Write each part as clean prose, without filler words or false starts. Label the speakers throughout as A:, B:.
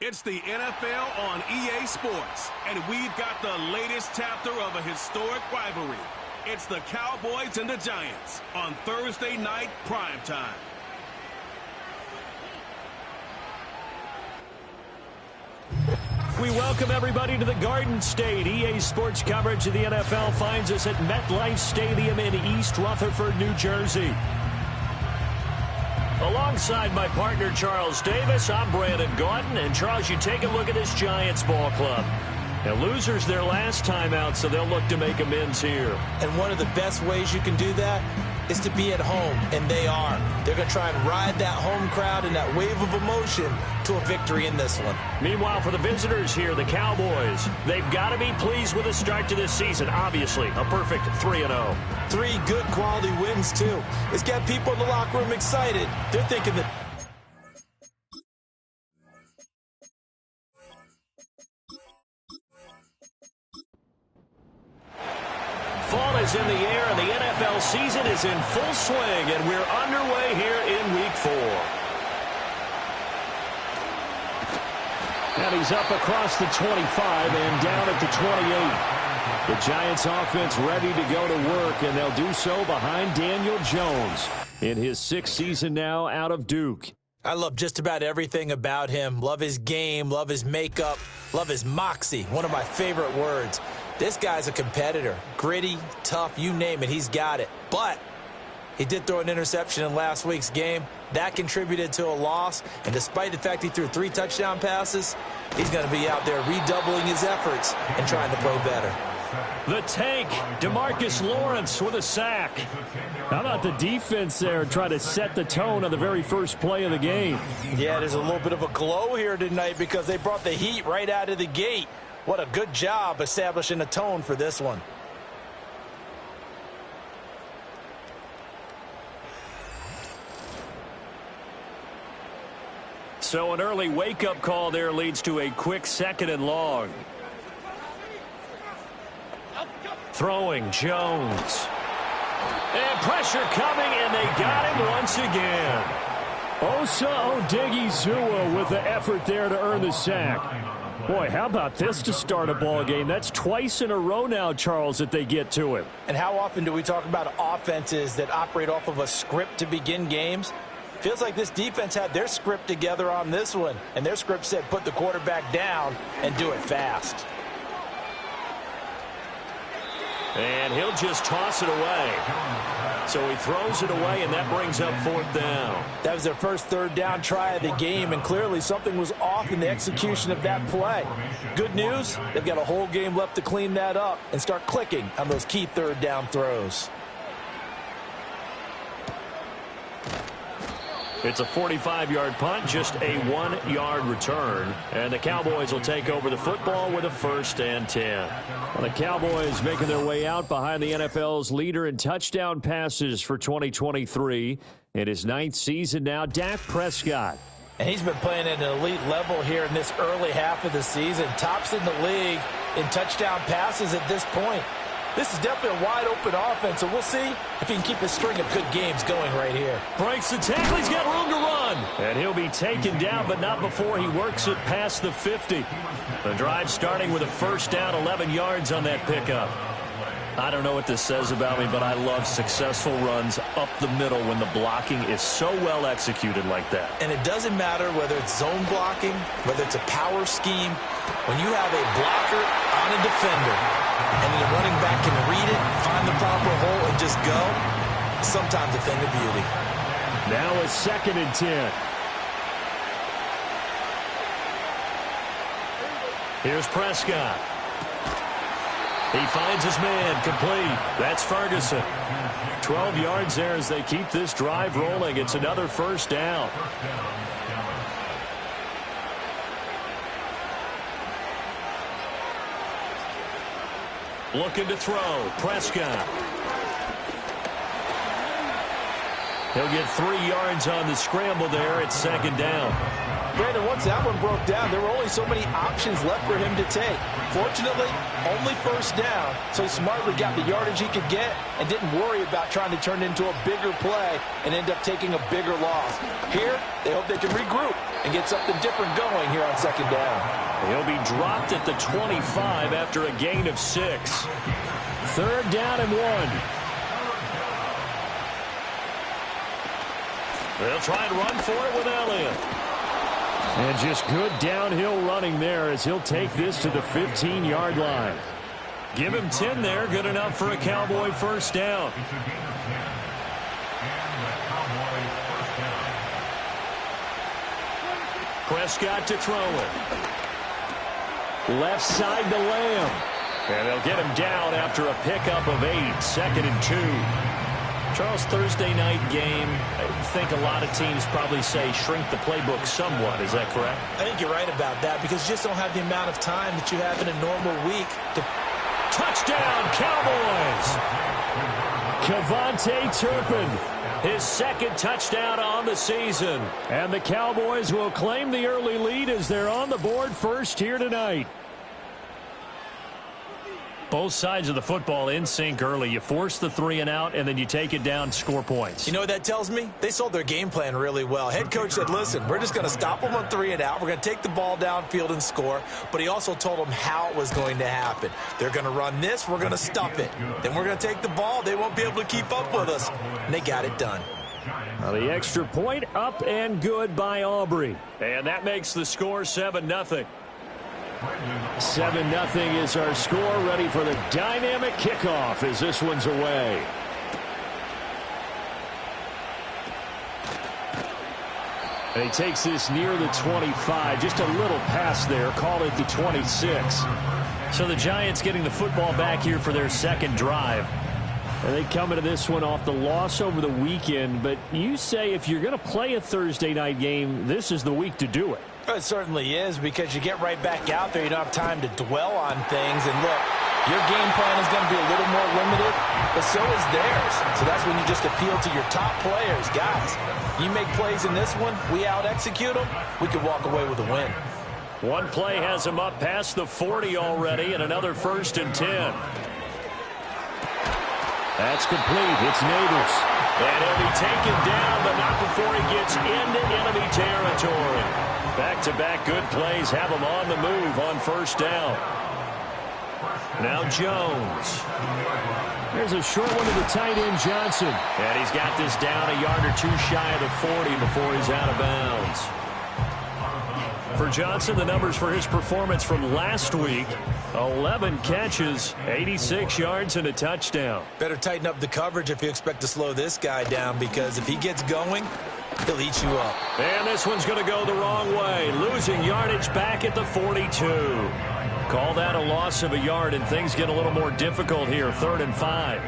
A: It's the NFL on EA Sports, and we've got the latest chapter of a historic rivalry. It's the Cowboys and the Giants on Thursday night primetime.
B: We welcome everybody to the Garden State. EA Sports coverage of the NFL finds us at MetLife Stadium in East Rutherford, New Jersey. Alongside my partner, Charles Davis, I'm Brandon Gaudin. And, Charles, you take a look at this Giants ball club. Now, losers their last time out, so they'll look to make amends here.
C: And one of the best ways you can do that is to be at home, and they are. They're going to try and ride that home crowd and that wave of emotion to a victory in this one.
B: Meanwhile, for the visitors here, the Cowboys, they've got to be pleased with the start to this season. Obviously, a perfect 3-0.
C: 3 good quality wins, too. It's got people in the locker room excited. They're thinking that
B: fall is in the air, and the NFL season is in full swing, and we're underway here in Week 4. And he's up across the 25 and down at the 28. The Giants offense ready to go to work, and they'll do so behind Daniel Jones in his 6th season now out of Duke.
C: I love just about everything about him. Love his game, love his makeup, love his moxie, one of my favorite words. This guy's a competitor. Gritty, tough, you name it, he's got it. But he did throw an interception in last week's game. That contributed to a loss. And despite the fact he threw 3 touchdown passes, he's going to be out there redoubling his efforts and trying to play better.
B: The tank, DeMarcus Lawrence with a sack. How about the defense there trying to set the tone on the very first play of the game?
C: Yeah, there's a little bit of a glow here tonight because they brought the heat right out of the gate. What a good job establishing a tone for this one.
B: So an early wake-up call there leads to a quick 2nd and long. Throwing Jones. And pressure coming, and they got him once again. Osa Odighizuwa with the effort there to earn the sack. Boy, how about this to start a ball game? That's twice in a row now, Charles, that they get to him.
C: And how often do we talk about offenses that operate off of a script to begin games? Feels like this defense had their script together on this one, and their script said put the quarterback down and do it fast.
B: And he'll just toss it away. So he throws it away, and that brings up 4th down.
C: That was their first 3rd down try of the game, and clearly something was off in the execution of that play. Good news, they've got a whole game left to clean that up and start clicking on those key 3rd down throws.
B: It's a 45-yard punt, just a 1-yard return. And the Cowboys will take over the football with a 1st and 10. Well, the Cowboys making their way out behind the NFL's leader in touchdown passes for 2023. In his 9th season now, Dak Prescott.
C: And he's been playing at an elite level here in this early half of the season. Tops in the league in touchdown passes at this point. This is definitely a wide-open offense, so we'll see if he can keep a string of good games going right here.
B: Breaks the tackle. He's got room to run. And he'll be taken down, but not before he works it past the 50. The drive starting with a 1st down, 11 yards on that pickup. I don't know what this says about me, but I love successful runs up the middle when the blocking is so well executed like that.
C: And it doesn't matter whether it's zone blocking, whether it's a power scheme. When you have a blocker on a defender, and the running back can read it, find the proper hole, and just go, sometimes a thing of beauty.
B: Now a 2nd and 10. Here's Prescott. He finds his man, complete. That's Ferguson. 12 yards there as they keep this drive rolling. It's another 1st down. Looking to throw. Prescott. He'll get 3 yards on the scramble there. It's 2nd down.
C: Brandon, once that one broke down, there were only so many options left for him to take. Fortunately, only first down, so he smartly got the yardage he could get and didn't worry about trying to turn it into a bigger play and end up taking a bigger loss. Here, they hope they can regroup and get something different going here on second down.
B: He'll be dropped at the 25 after a gain of 6. Third down and 1. They'll try and run for it with Elliott. And just good downhill running there as he'll take this to the 15-yard line. Give him 10 there, good enough for a Cowboy first down. Prescott to throw it. Left side to Lamb. And they'll get him down after a pickup of 8, 2nd and 2. Charles, Thursday night game, I think a lot of teams probably say shrink the playbook somewhat. Is that correct?
C: I think you're right about that because you just don't have the amount of time that you have in a normal week to...
B: Touchdown, Cowboys! Kevontae Turpin, his second touchdown on the season. And the Cowboys will claim the early lead as they're on the board first here tonight. Both sides of the football in sync early. You force the 3 and out, and then you take it down, score points.
C: You know what that tells me? They sold their game plan really well. Head coach said, listen, we're just going to stop them on 3 and out. We're going to take the ball downfield and score. But he also told them how it was going to happen. They're going to run this. We're going to stuff it. Then we're going to take the ball. They won't be able to keep up with us. And they got it done.
B: Well, the extra point up and good by Aubrey. And that makes the score 7-0. 7-0 is our score, ready for the dynamic kickoff as this one's away. And he takes this near the 25, just a little pass there, call it the 26. So the Giants getting the football back here for their second drive. And they come into this one off the loss over the weekend, but you say if you're going to play a Thursday night game, this is the week to do it.
C: It certainly is because you get right back out there. You don't have time to dwell on things. And look, your game plan is going to be a little more limited, but so is theirs. So that's when you just appeal to your top players. Guys, you make plays in this one, we out-execute them, we could walk away with a win.
B: One play has him up past the 40 already, and another 1st and 10. That's complete. It's Neighbors. And he'll be taken down, but not before he gets into enemy territory. Back-to-back good plays have him on the move on first down. Now Jones. There's a short one to the tight end, Johnson. And he's got this down a yard or 2 shy of the 40 before he's out of bounds. For Johnson, the numbers for his performance from last week, 11 catches, 86 yards, and a touchdown.
C: Better tighten up the coverage if you expect to slow this guy down, because if he gets going, he'll eat you up.
B: And this one's going to go the wrong way. Losing yardage back at the 42. Call that a loss of a yard, and things get a little more difficult here. 3rd and 5.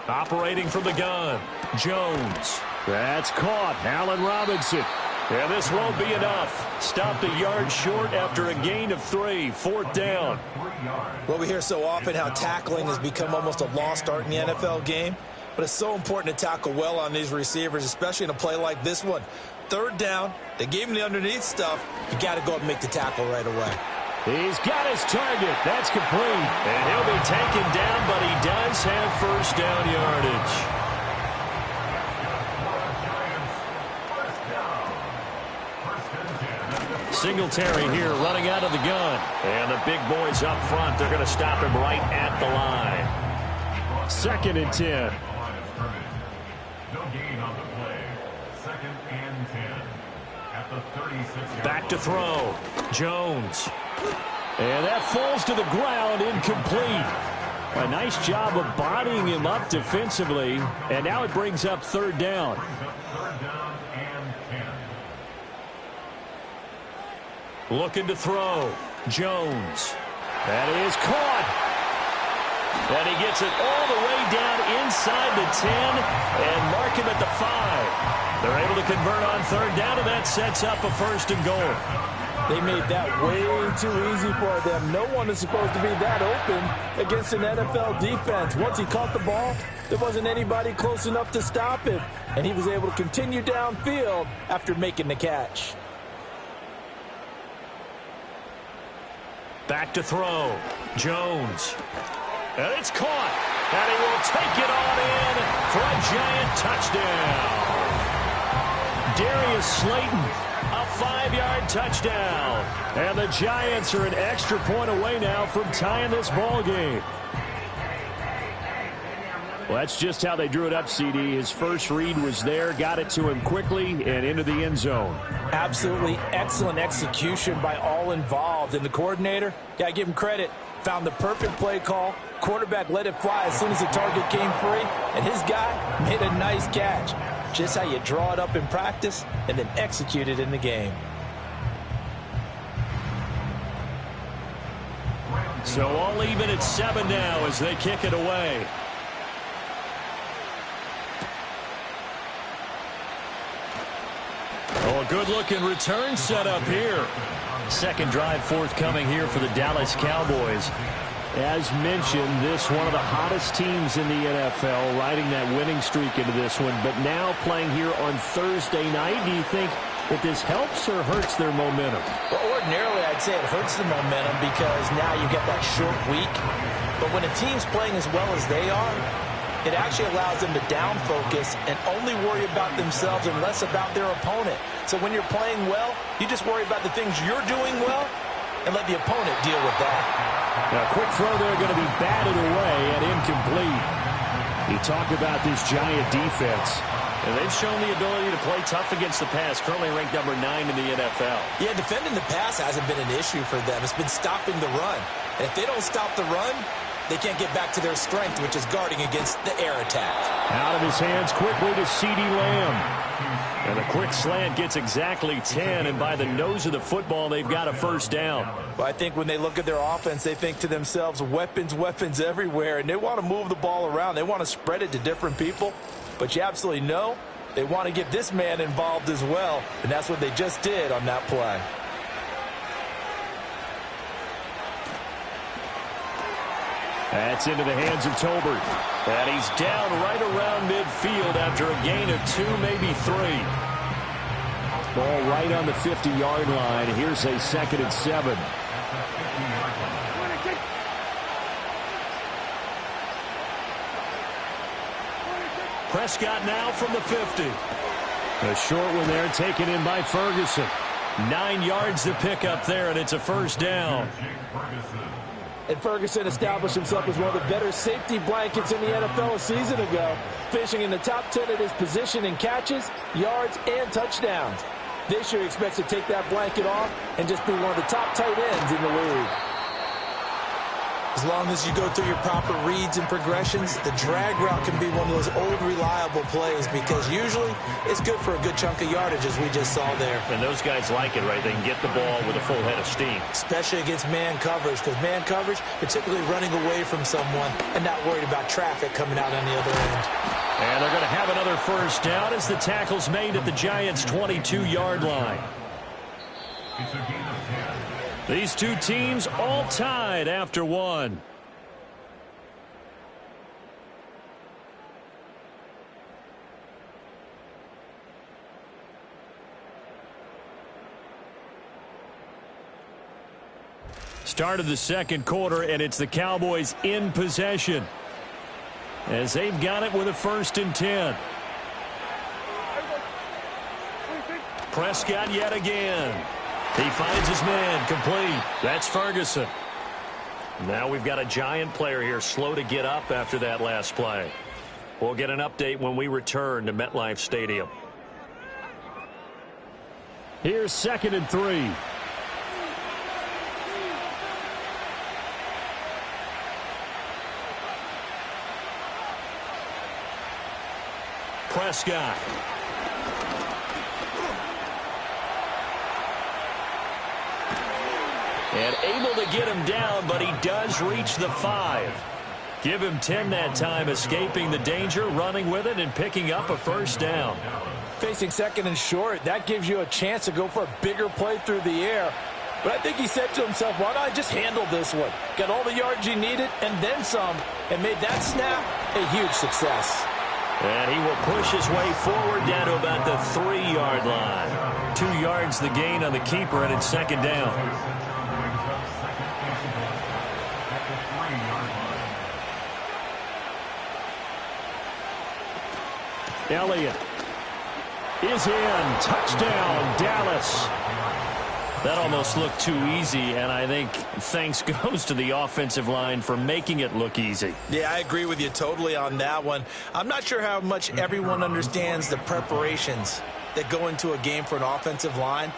B: Operating from the gun, Jones. That's caught. Allen Robinson. And this won't be enough. Stopped a yard short after a gain of 3. 4th down.
C: Well, we hear so often how tackling has become almost a lost art in the NFL game. But it's so important to tackle well on these receivers, especially in a play like this one. 3rd down. They gave him the underneath stuff. You got to go up and make the tackle right away.
B: He's got his target. That's complete. And he'll be taken down, but he does have first down yardage. Singletary here running out of the gun. And the big boys up front, they're going to stop him right at the line. 2nd and 10. Back to throw. Jones. And that falls to the ground, incomplete. A nice job of bodying him up defensively. And now it brings up 3rd down. Looking to throw. Jones. That is caught. And he gets it all the way down inside the 10 and mark him at the 5. They're able to convert on 3rd down, and that sets up a 1st and goal.
C: They made that way too easy for them. No one is supposed to be that open against an NFL defense. Once he caught the ball, there wasn't anybody close enough to stop him, and he was able to continue downfield after making the catch.
B: Back to throw. Jones. And it's caught. And he will take it on in for a giant touchdown. Darius Slayton, a 5-yard touchdown. And the Giants are an extra point away now from tying this ball game. Well, that's just how they drew it up, CD. His first read was there, got it to him quickly, and into the end zone.
C: Absolutely excellent execution by all involved. And the coordinator, got to give him credit, found the perfect play call. Quarterback let it fly as soon as the target came free, and his guy made a nice catch. Just how you draw it up in practice and then execute it in the game.
B: So all even at 7 now as they kick it away. Oh, a good-looking return set up here. Second drive forthcoming here for the Dallas Cowboys. As mentioned, this one of the hottest teams in the NFL, riding that winning streak into this one, but now playing here on Thursday night. Do you think that this helps or hurts their momentum?
C: Well, ordinarily, I'd say it hurts the momentum because now you get that short week. But when a team's playing as well as they are, it actually allows them to down focus and only worry about themselves and less about their opponent. So when you're playing well, you just worry about the things you're doing well and let the opponent deal with that.
B: Now, quick throw there going to be batted away and incomplete. You talk about this Giant defense. And they've shown the ability to play tough against the pass, currently ranked number 9 in the NFL.
C: Yeah, defending the pass hasn't been an issue for them. It's been stopping the run. And if they don't stop the run, they can't get back to their strength, which is guarding against the air attack.
B: Out of his hands quickly to CeeDee Lamb. And a quick slant gets exactly 10, and by the nose of the football, they've got a first down.
C: Well, I think when they look at their offense, they think to themselves, weapons, weapons everywhere, and they want to move the ball around. They want to spread it to different people, but you absolutely know they want to get this man involved as well, and that's what they just did on that play.
B: That's into the hands of Tolbert. And he's down right around midfield after a gain of 2, maybe 3. Ball right on the 50-yard line. Here's a 2nd and 7. Prescott now from the 50. A short one there taken in by Ferguson. 9 yards to pick up there, and it's a first down.
C: And Ferguson established himself as one of the better safety blankets in the NFL a season ago, finishing in the top 10 at his position in catches, yards, and touchdowns. This year he expects to take that blanket off and just be one of the top tight ends in the league. As long as you go through your proper reads and progressions, the drag route can be one of those old reliable plays because usually it's good for a good chunk of yardage, as we just saw there.
B: And those guys like it, right? They can get the ball with a full head of steam.
C: Especially against man coverage, because man coverage, particularly running away from someone and not worried about traffic coming out on the other end.
B: And they're going to have another first down as the tackle's made at the Giants' 22-yard line. These two teams all tied after 1. Start of the second quarter, and it's the Cowboys in possession as they've got it with a 1st and 10. Prescott yet again. He finds his man, complete. That's Ferguson. Now we've got a Giant player here slow to get up after that last play. We'll get an update when we return to MetLife Stadium. Here's 2nd and 3. Prescott. And able to get him down, but he does reach the 5. Give him 10 that time, escaping the danger, running with it, and picking up a first down.
C: Facing 2nd and short, that gives you a chance to go for a bigger play through the air. But I think he said to himself, why not just handle this one? Got all the yards you needed and then some, and made that snap a huge success.
B: And he will push his way forward down to about the 3-yard line. 2 yards the gain on the keeper, and it's second down. Elliott is in. Touchdown, Dallas. That almost looked too easy, and I think thanks goes to the offensive line for making it look easy.
C: Yeah, I agree with you totally on that one. I'm not sure how much everyone understands the preparations that go into a game for an offensive line,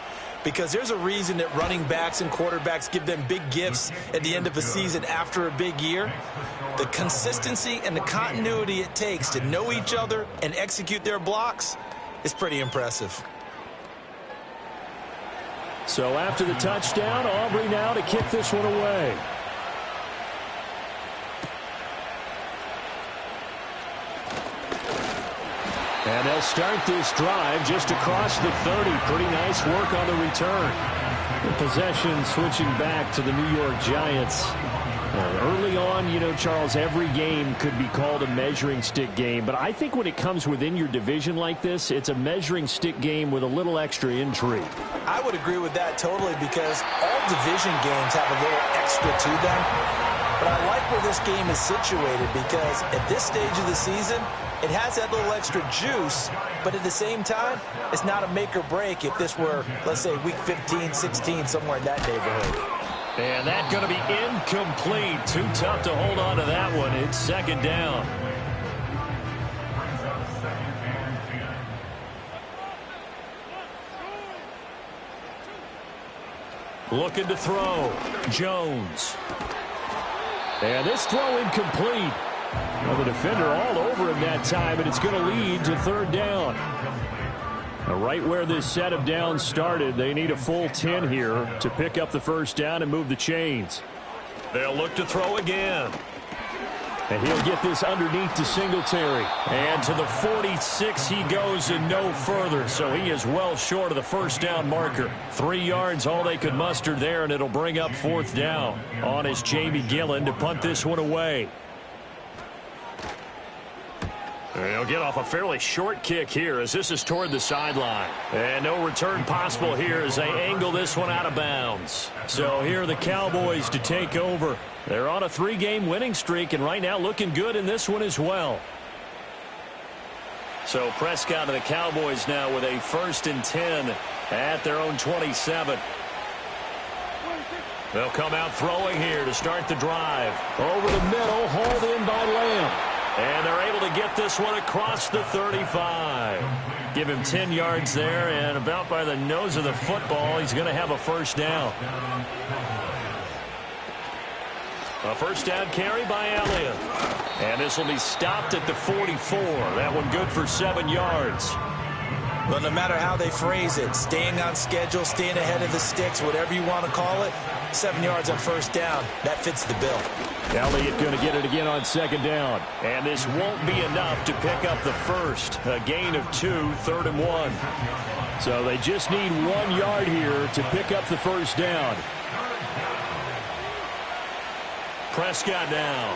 C: because there's a reason that running backs and quarterbacks give them big gifts at the end of a season after a big year. The consistency and the continuity it takes to know each other and execute their blocks is pretty impressive.
B: So after the touchdown, Aubrey now to kick this one away. And they'll start this drive just across the 30. Pretty nice work on the return. The possession switching back to the New York Giants. Early on, you know, Charles, every game could be called a measuring stick game. But I think when it comes within your division like this, it's a measuring stick game with a little extra intrigue.
C: I would agree with that totally, because all division games have a little extra to them. But I like where this game is situated, because at this stage of the season, it has that little extra juice, but at the same time, it's not a make or break if this were, let's say, week 15, 16, somewhere in that neighborhood.
B: And that's going to be incomplete. Too tough to hold on to that one. It's second down. Looking to throw. Jones. And this throw incomplete. Well, the defender all over him that time, and it's going to lead to third down. Now, right where this set of downs started, they need a full 10 here to pick up the first down and move the chains. They'll look to throw again. And he'll get this underneath to Singletary. And to the 46 he goes and no further. So he is well short of the first down marker. 3 yards all they could muster there, and it'll bring up fourth down. On is Jamie Gillen to punt this one away. They'll get off a fairly short kick here as this is toward the sideline. And no return possible here as they angle this one out of bounds. So here are the Cowboys to take over. They're on a 3-game winning streak, and right now looking good in this one as well. So Prescott and the Cowboys now with a 1st and 10 at their own 27. They'll come out throwing here to start the drive. Over the middle, hauled in by Lamb. And they're able to get this one across the 35. Give him 10 yards there, and about by the nose of the football, he's going to have a first down. A first down carry by Elliott. And this will be stopped at the 44. That one good for 7 yards.
C: Well, no matter how they phrase it, staying on schedule, staying ahead of the sticks, whatever you want to call it, 7 yards on first down, that fits the bill.
B: Elliott going to get it again on second down. And this won't be enough to pick up the first. A gain of 2, 3rd and 1. So they just need 1 yard here to pick up the first down. Prescott now.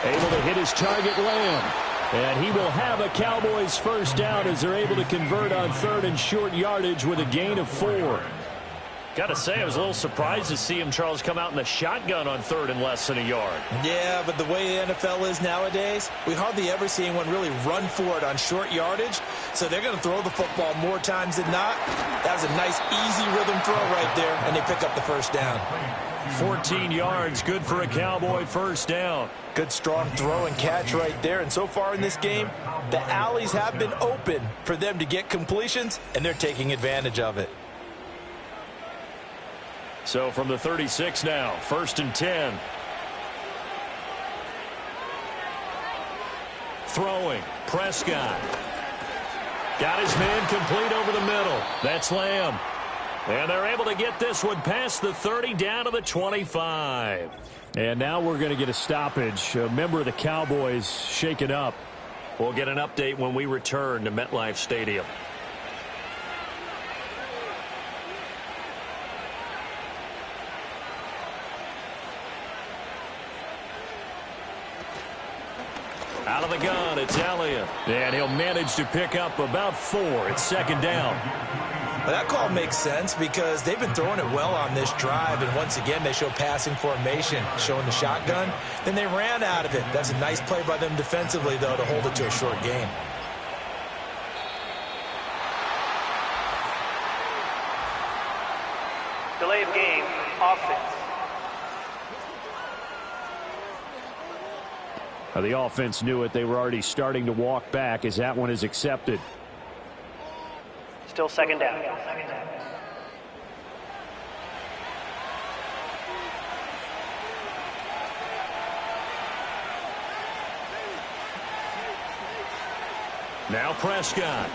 B: Able to hit his target, Lamb. And he will have a Cowboys first down as they're able to convert on 3rd and short yardage with a gain of 4. Got to say, I was a little surprised to see him, Charles, come out in the shotgun on 3rd and less than a yard.
C: Yeah, but the way the NFL is nowadays, we hardly ever see anyone really run for it on short yardage. So they're going to throw the football more times than not. That was a nice, easy rhythm throw right there, and they pick up the first down.
B: 14 yards, good for a Cowboy first down.
C: Good, strong throw and catch right there. And so far in this game, the alleys have been open for them to get completions, and they're taking advantage of it.
B: So from the 36 now, 1st and 10. Throwing, Prescott. Got his man complete over the middle. That's Lamb. And they're able to get this one past the 30 down to the 25. And now we're going to get a stoppage. A member of the Cowboys shaken up. We'll get an update when we return to MetLife Stadium. Out of the gun, it's Elliott. And he'll manage to pick up about 4. It's second down.
C: Well, that call makes sense because they've been throwing it well on this drive, and once again they show passing formation, showing the shotgun. Then they ran out of it. That's a nice play by them defensively, though, to hold it to a short gain.
D: Delay of game, offense.
B: The offense knew it. They were already starting to walk back as that one is accepted.
D: Still second down.
B: Now Prescott.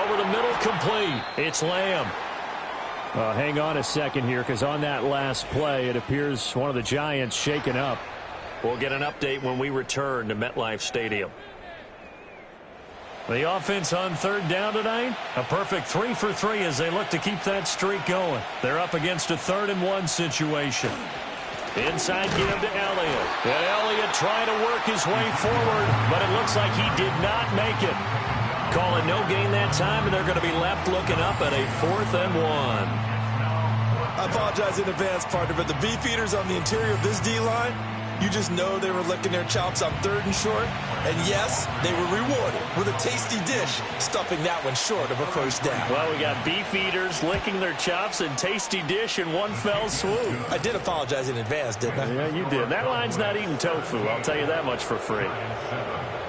B: Over the middle, complete. It's Lamb. Hang on a second here, because on that last play, it appears one of the Giants shaken up. We'll get an update when we return to MetLife Stadium. The offense on third down tonight, a perfect 3 for 3 as they look to keep that streak going. They're up against a 3rd-and-1 situation. Inside give to Elliott. And Elliott trying to work his way forward, but it looks like he did not make it. Calling no gain that time, and they're going to be left looking up at a 4th and 1.
C: I apologize in advance, partner, but the beefeaters on the interior of this D-line, you just know they were licking their chops on 3rd and short. And yes, they were rewarded with a tasty dish, stuffing that one short of a first down.
B: Well, we got beef eaters licking their chops and tasty dish in one fell swoop.
C: I did apologize in advance, didn't I?
B: Yeah, you did. That line's not eating tofu, I'll tell you that much for free.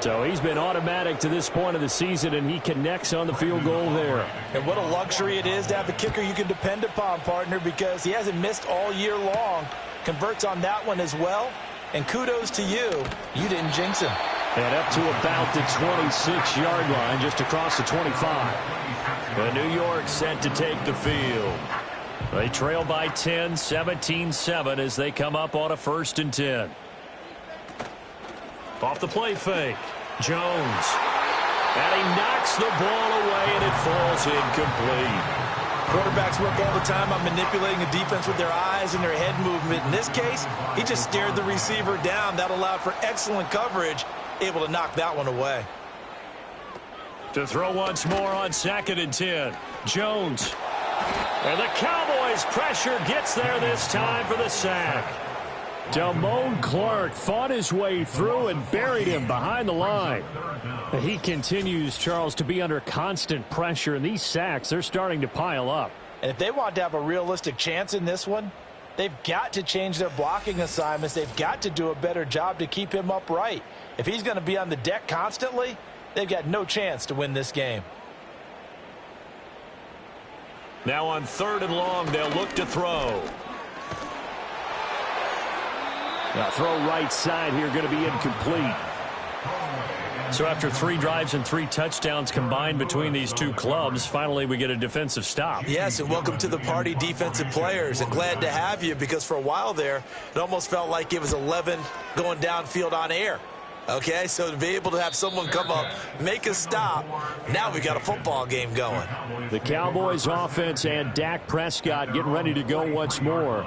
B: So he's been automatic to this point of the season, and he connects on the field goal there.
C: And what a luxury it is to have a kicker you can depend upon, partner, because he hasn't missed all year long. Converts on that one as well. And kudos to you. You didn't jinx him.
B: And up to about the 26-yard line, just across the 25. And New York set to take the field. They trail by 10, 17-7 as they come up on a 1st and 10. Off the play fake. Jones. And he knocks the ball away, and it falls incomplete.
C: Quarterbacks work all the time on manipulating a defense with their eyes and their head movement. In this case, he just stared the receiver down. That allowed for excellent coverage, able to knock that one away.
B: To throw once more on 2nd and 10. Jones. And the Cowboys pressure gets there this time for the sack. Damone Clark fought his way through and buried him behind the line. He continues, Charles, to be under constant pressure, and these sacks, they're starting to pile up.
C: And if they want to have a realistic chance in this one, they've got to change their blocking assignments. They've got to do a better job to keep him upright. If he's going to be on the deck constantly, they've got no chance to win this game.
B: Now on 3rd and long, they'll look to throw. Now throw right side here, going to be incomplete. So after 3 drives and 3 touchdowns combined between these two clubs, finally we get a defensive stop.
C: Yes, and welcome to the party, defensive players. And glad to have you, because for a while there, it almost felt like it was 11 going downfield on air. Okay, so to be able to have someone come up, make a stop, now we got a football game going.
B: The Cowboys offense and Dak Prescott getting ready to go once more.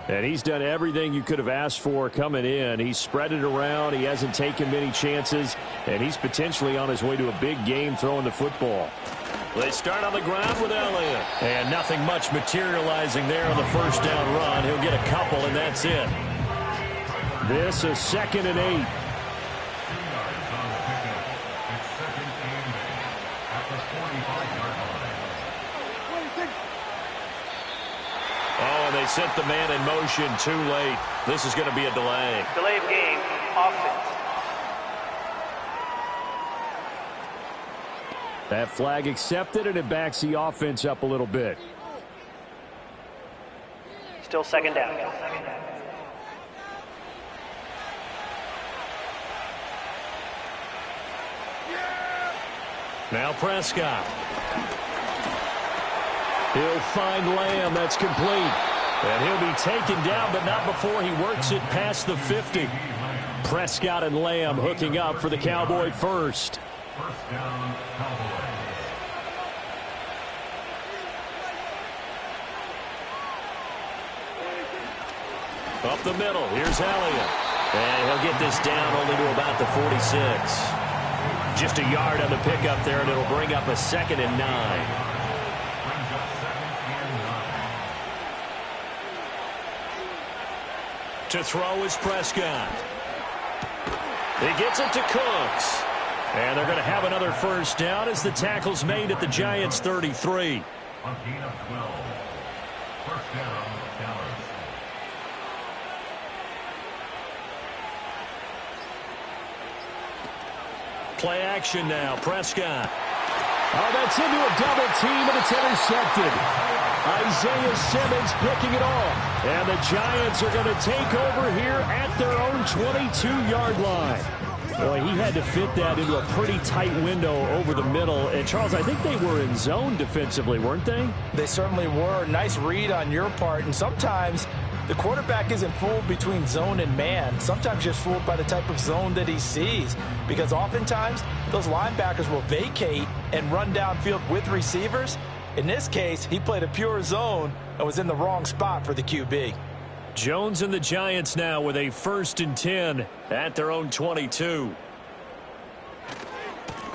B: And he's done everything you could have asked for coming in. He's spread it around. He hasn't taken many chances. And he's potentially on his way to a big game throwing the football. They start on the ground with Elliott. And nothing much materializing there on the first down run. He'll get a couple, and that's it. This is 2nd and 8. They sent the man in motion too late. This is going to be a delay.
D: Delay of game, offense.
B: That flag accepted, and it backs the offense up a little bit.
D: Still second down.
B: Now Prescott. He'll find Lamb. That's complete. And he'll be taken down, but not before he works it past the 50. Prescott and Lamb hooking up for the Cowboy first.
E: First down, Cowboys.
B: Up the middle. Here's Elliott. And he'll get this down only to about the 46. Just a yard on the pickup there, and it'll bring up a 2nd and 9. To throw is Prescott. He gets it to Cooks. And they're going to have another first down as the tackle's made at the Giants' 33.
E: A gain of 12. First down, Dallas.
B: Play action now. Prescott.
F: Oh, that's into a double team, and it's intercepted. Isaiah Simmons picking it off.
B: And the Giants are going to take over here at their own 22-yard line.
F: Boy, he had to fit that into a pretty tight window over the middle. And, Charles, I think they were in zone defensively, weren't they?
C: They certainly were. Nice read on your part. And sometimes the quarterback isn't fooled between zone and man. Sometimes just fooled by the type of zone that he sees. Because oftentimes those linebackers will vacate and run downfield with receivers. In this case, he played a pure zone and was in the wrong spot for the QB.
B: Jones and the Giants now with a 1st and 10 at their own 22.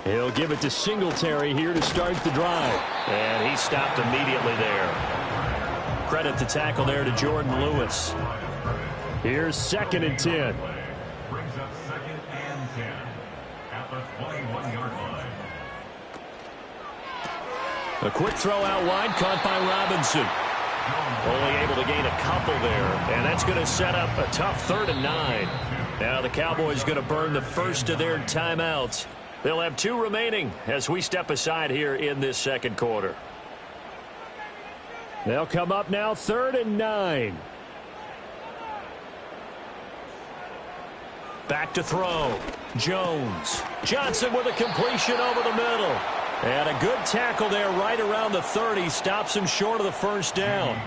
F: He'll give it to Singletary here to start the drive.
B: And he stopped immediately there. Credit the tackle there to Jordan Lewis.
F: Here's 2nd and 10.
E: Brings up 2nd and 10 at the 21-yard line.
B: A quick throw out wide, caught by Robinson. Only able to gain a couple there, and that's going to set up a tough 3rd and 9. Now the Cowboys going to burn the first of their timeouts. They'll have 2 remaining as we step aside here in this 2nd quarter.
F: They'll come up now 3rd and 9.
B: Back to throw. Jones. Johnson with a completion over the middle. And a good tackle there right around the 30. Stops him short of the first down.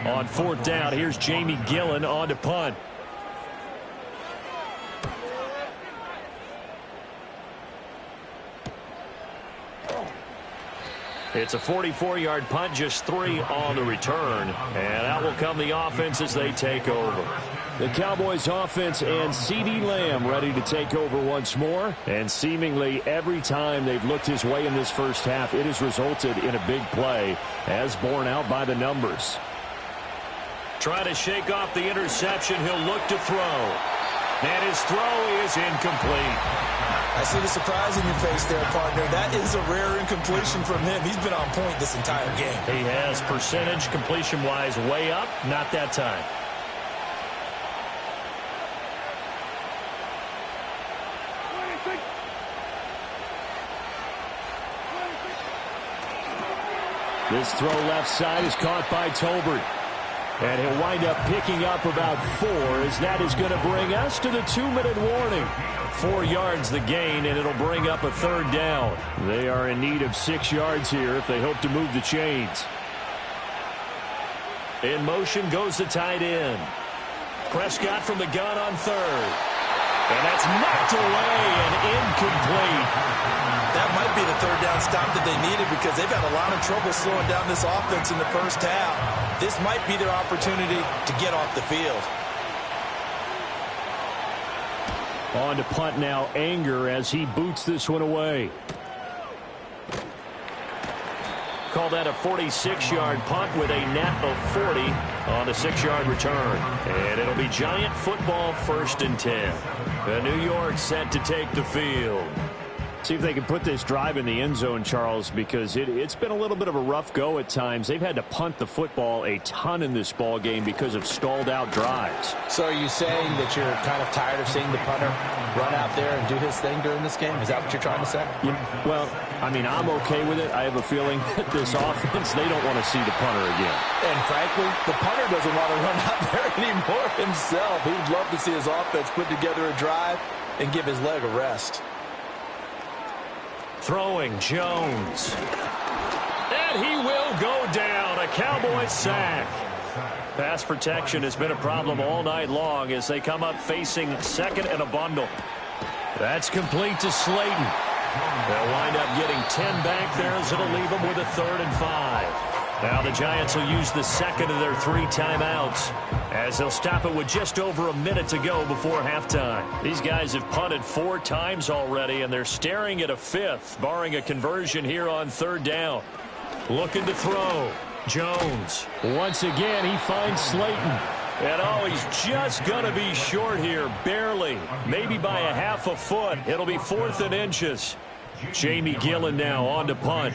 B: On 4th down, here's Jamie Gillen on to punt. It's a 44-yard punt, just 3 on the return. And out will come the offense as they take over.
F: The Cowboys offense and CeeDee Lamb ready to take over once more. And seemingly every time they've looked his way in this first half, it has resulted in a big play, as borne out by the numbers.
B: Try to shake off the interception. He'll look to throw. And his throw is incomplete.
C: I see the surprise in your face there, partner. That is a rare incompletion from him. He's been on point this entire game.
B: He has percentage completion-wise way up. Not that time.
F: This throw left side is caught by Tolbert. And he'll wind up picking up about 4 as that is going to bring us to the 2-minute warning.
B: 4 yards the gain, and it'll bring up a 3rd down.
F: They are in need of 6 yards here if they hope to move the chains.
B: In motion goes the tight end. Prescott from the gun on 3rd. And that's knocked away and incomplete.
C: That might be the 3rd down stop that they needed because they've had a lot of trouble slowing down this offense in the first half. This might be their opportunity to get off the field.
F: On to punt now, Anger, as he boots this one away.
B: Call that a 46-yard punt with a net of 40 on a 6-yard return. And it'll be Giant football 1st and 10. The New York set to take the field.
F: See if they can put this drive in the end zone, Charles, because it's been a little bit of a rough go at times. They've had to punt the football a ton in this ball game because of stalled-out drives.
C: So are you saying that you're kind of tired of seeing the punter run out there and do his thing during this game? Is that what you're trying to say?
F: Well, I mean, I'm okay with it. I have a feeling that this offense, they don't want to see the punter again.
C: And frankly, the punter doesn't want to run out there anymore himself. He would love to see his offense put together a drive and give his leg a rest.
B: Throwing Jones. And he will go down. A Cowboys sack. Pass protection has been a problem all night long as they come up facing 2nd and a bundle. That's complete to Slayton. They'll wind up getting 10 back there as it'll leave them with a 3rd and 5. Now the Giants will use the second of their 3 timeouts as they'll stop it with just over a minute to go before halftime. These guys have punted 4 times already, and they're staring at a 5th, barring a conversion here on 3rd down. Looking to throw. Jones. Once again, he finds Slayton. And oh, he's just going to be short here, barely. Maybe by a half a foot. It'll be 4th and inches. Jamie Gillen now on to punt.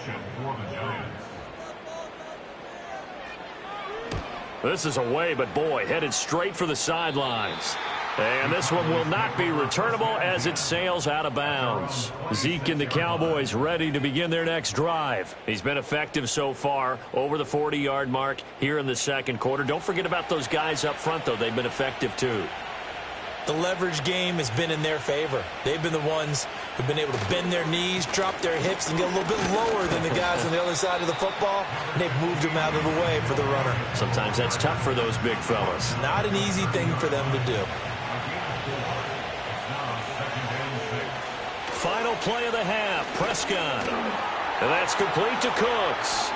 B: This is away, but boy, headed straight for the sidelines. And this one will not be returnable as it sails out of bounds. Zeke and the Cowboys ready to begin their next drive. He's been effective so far, over the 40-yard mark here in the second quarter. Don't forget about those guys up front, though. They've been effective, too.
C: The leverage game has been in their favor. They've been the ones who've been able to bend their knees, drop their hips, and get a little bit lower than the guys on the other side of the football, and they've moved them out of the way for the runner.
B: Sometimes that's tough for those big fellas.
C: Not an easy thing for them to do.
B: Final play of the half, Prescott. And that's complete to Cooks.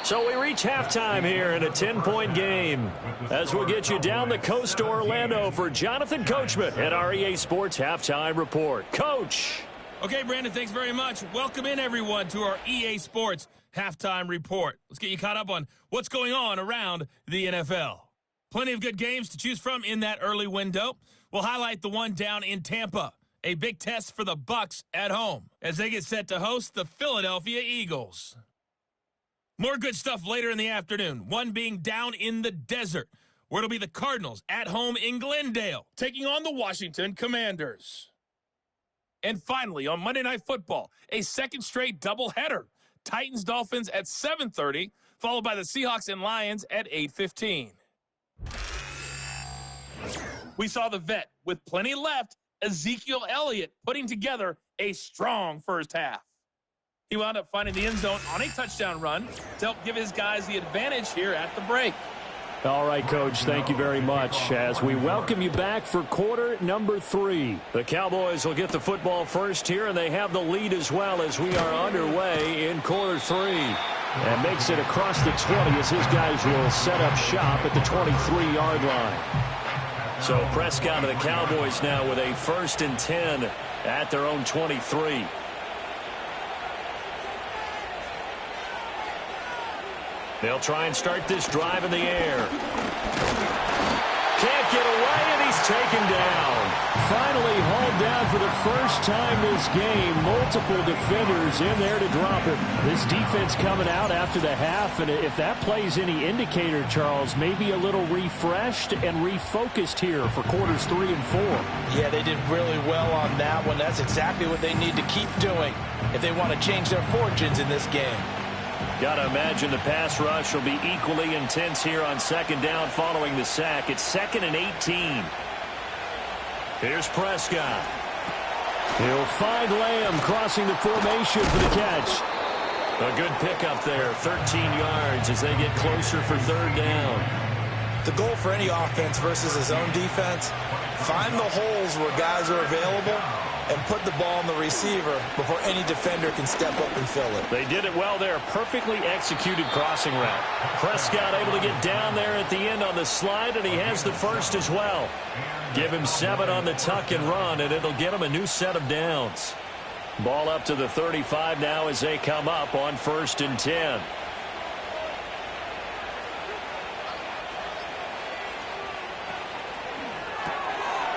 B: So we reach halftime here in a 10-point game as we'll get you down the coast to Orlando for Jonathan Coachman at our EA Sports Halftime Report. Coach.
G: Okay, Brandon, thanks very much. Welcome in, everyone, to our EA Sports Halftime Report. Let's get you caught up on what's going on around the NFL. Plenty of good games to choose from in that early window. We'll highlight the one down in Tampa, a big test for the Bucs at home as they get set to host the Philadelphia Eagles. More good stuff later in the afternoon, one being down in the desert, where it'll be the Cardinals at home in Glendale, taking on the Washington Commanders. And finally, on Monday Night Football, a second straight doubleheader. Titans-Dolphins at 7:30, followed by the Seahawks and Lions at 8:15. We saw the vet with plenty left, Ezekiel Elliott, putting together a strong first half. He wound up finding the end zone on a touchdown run to help give his guys the advantage here at the break.
F: All right, Coach, thank you very much as we welcome you back for quarter number 3.
B: The Cowboys will get the football first here, and they have the lead as well as we are underway in quarter 3.
F: And makes it across the 20 as his guys will set up shop at the 23-yard line.
B: So Prescott of the Cowboys now with a 1st and 10 at their own 23. They'll try and start this drive in the air. Can't get away, and he's taken down.
F: Finally hauled down for the first time this game. Multiple defenders in there to drop him. This defense coming out after the half, and if that plays any indicator, Charles, maybe a little refreshed and refocused here for quarters 3 and 4.
C: Yeah, they did really well on that one. That's exactly what they need to keep doing if they want to change their fortunes in this game.
B: Got to imagine the pass rush will be equally intense here on 2nd down following the sack. It's 2nd and 18. Here's Prescott.
F: He'll find Lamb crossing the formation for the catch.
B: A good pickup there, 13 yards as they get closer for 3rd down.
C: The goal for any offense versus his own defense, find the holes where guys are available and put the ball on the receiver before any defender can step up and fill it.
B: They did it well there. Perfectly executed crossing route. Prescott able to get down there at the end on the slide, and he has the first as well. Give him 7 on the tuck and run, and it'll get him a new set of downs. Ball up to the 35 now as they come up on 1st and 10.